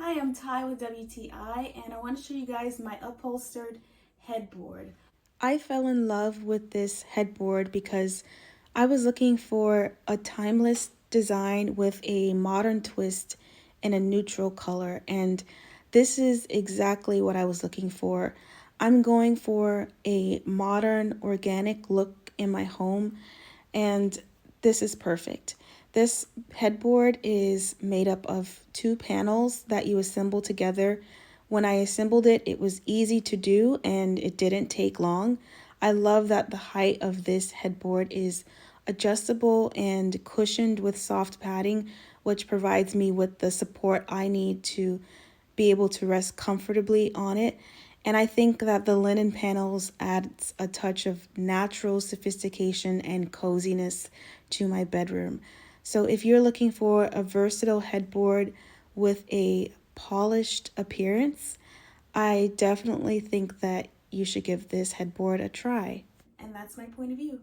Hi, I'm Ty with WTI, and I want to show you guys my upholstered headboard. I fell in love with this headboard because I was looking for a timeless design with a modern twist in a neutral color, and this is exactly what I was looking for. I'm going for a modern, organic look in my home, and this is perfect. This headboard is made up of two panels that you assemble together. When I assembled it, it was easy to do and it didn't take long. I love that the height of this headboard is adjustable and cushioned with soft padding, which provides me with the support I need to be able to rest comfortably on it. And I think that the linen panels adds a touch of natural sophistication and coziness to my bedroom. So if you're looking for a versatile headboard with a polished appearance, I definitely think that you should give this headboard a try. And that's my point of view.